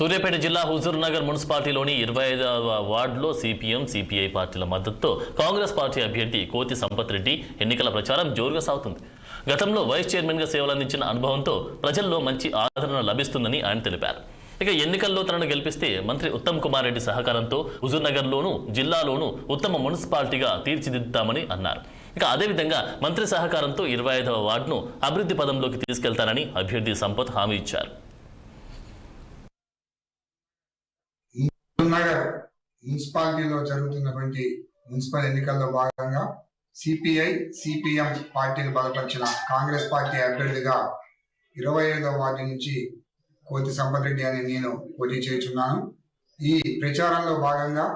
సూర్యాపేట జిల్లా హుజూర్నగర్ మున్సిపాలిటీలోని 25వ వార్డులో CPM CPI పార్టీల మద్దతుతో కాంగ్రెస్ పార్టీ అభ్యర్థి కోతి సంపత్ రెడ్డి ఎన్నికల ప్రచారం జోరుగా సాగుతుంది. గతంలో వైస్ చైర్మన్గా సేవలందించిన అనుభవంతో ప్రజల్లో మంచి ఆదరణ లభిస్తుందని ఆయన తెలిపారు. ఇక ఎన్నికల్లో తనను గెలిపిస్తే మంత్రి ఉత్తమ్ కుమార్ రెడ్డి సహకారంతో హుజూర్నగర్లోనూ జిల్లాలోనూ ఉత్తమ మున్సిపాలిటీగా తీర్చిదిద్దామని అన్నారు. ఇక అదేవిధంగా మంత్రి సహకారంతో 25వ వార్డును అభివృద్ధి పదంలోకి తీసుకెళ్తానని అభ్యర్థి సంపత్ హామీ ఇచ్చారు. నగర్ మున్సిపాలిటీలో జరుగుతున్నటువంటి మున్సిపల్ ఎన్నికల్లో భాగంగా సిపిఐ సిపిఎం పార్టీలు బలపరిచిన కాంగ్రెస్ పార్టీ అభ్యర్థిగా 25వ వార్డు నుంచి కోతి సంపత్ రెడ్డి అని నేను పోటీ చేస్తున్నాను. ఈ ప్రచారంలో భాగంగా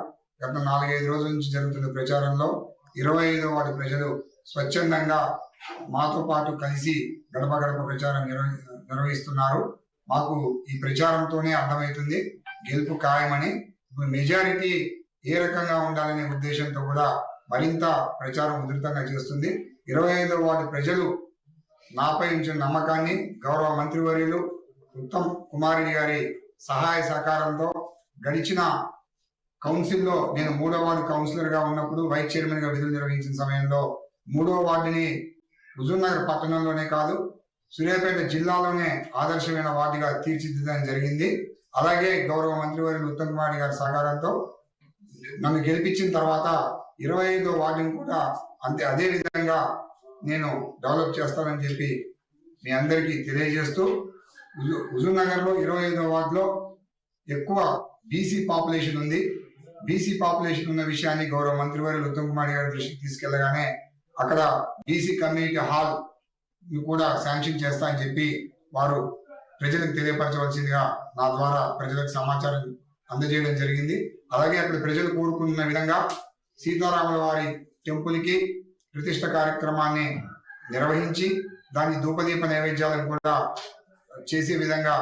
గత 4-5 రోజుల నుంచి జరుగుతున్న ప్రచారంలో 25వ వార్డు ప్రజలు స్వచ్ఛందంగా మాతో పాటు కలిసి గడప గడప ప్రచారం నిర్వహిస్తున్నారు. మాకు ఈ ప్రచారంతోనే అర్థమవుతుంది గెలుపు ఖాయమని. మెజారిటీ ఏ రకంగా ఉండాలనే ఉద్దేశంతో కూడా మరింత ప్రచారం ఉధృతంగా చేస్తుంది. 25వ వార్డు ప్రజలు నాపై ఉంచిన నమ్మకాన్ని గౌరవ మంత్రివర్యులు ఉత్తమ్ కుమార్ రెడ్డి గారి సహాయ సహకారంతో గడిచిన కౌన్సిల్లో నేను 3వ వార్డు కౌన్సిలర్ గా ఉన్నప్పుడు వైస్ చైర్మన్ గా విధులు నిర్వహించిన సమయంలో 3వ వార్డుని హుజూర్నగర్ పట్టణంలోనే కాదు సూర్యాపేట జిల్లాలోనే ఆదర్శమైన వార్డుగా తీర్చిదిద్దడం జరిగింది. అలాగే గౌరవ మంత్రివర్యులు ఉత్తమ్ కుమార్ రెడ్డి గారి సహకారంతో నన్ను గెలిపించిన తర్వాత 25వ వార్డుని కూడా అదే విధంగా నేను డెవలప్ చేస్తానని చెప్పి మీ అందరికీ తెలియజేస్తూ హుజూర్నగర్ లో 25వ వార్డులో ఎక్కువ బీసీ పాపులేషన్ ఉంది. బీసీ పాపులేషన్ ఉన్న విషయాన్ని గౌరవ మంత్రివర్యులు ఉత్తమ్ కుమార్ రెడ్డి గారి దృష్టికి తీసుకెళ్లగానే అక్కడ బీసీ కమ్యూనిటీ హాల్ కూడా శాంక్షన్ చేస్తా అని చెప్పి వారు ప్రజలకు తెలియపరచవలసిందిగా నా ద్వారా ప్రజలకు సమాచారం అందజేయడం జరిగింది. అలాగే అక్కడ ప్రజలు కోరుకున్న విధంగా సీతారాముల వారి టెంపుల్ కి ప్రతిష్ట కార్యక్రమాన్ని నిర్వహించి దాని ధూపదీప నైవేద్యాలను కూడా చేసే విధంగా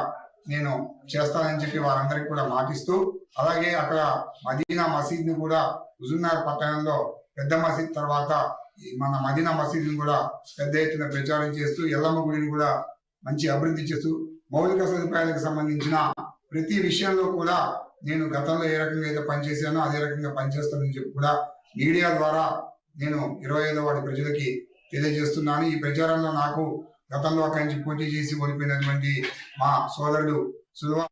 నేను చేస్తానని చెప్పి వారందరికీ కూడా మాటిస్తూ, అలాగే అక్కడ మదీనా మసీద్ ని కూడా హుజూర్నగర్ పట్టణంలో పెద్ద మసీద్ తర్వాత మన మదీనా మసీద్ ని కూడా పెద్ద ఎత్తున ప్రచారం చేస్తూ ఎల్లమ్మ గుడిని కూడా మంచి అభివృద్ధి చేస్తూ మౌలిక సదుపాయాలకు సంబంధించిన ప్రతి విషయంలో కూడా నేను గతంలో ఏ రకంగా అయితే పనిచేశానో అదే రకంగా పనిచేస్తానని చెప్పి కూడా మీడియా ద్వారా నేను 25వ వార్డు ప్రజలకి తెలియజేస్తున్నాను. ఈ ప్రచారంలో నాకు గతంలో అక్కడి నుంచి పోటీ చేసి ఓడిపోయినటువంటి మా సోదరుడు సుల్వా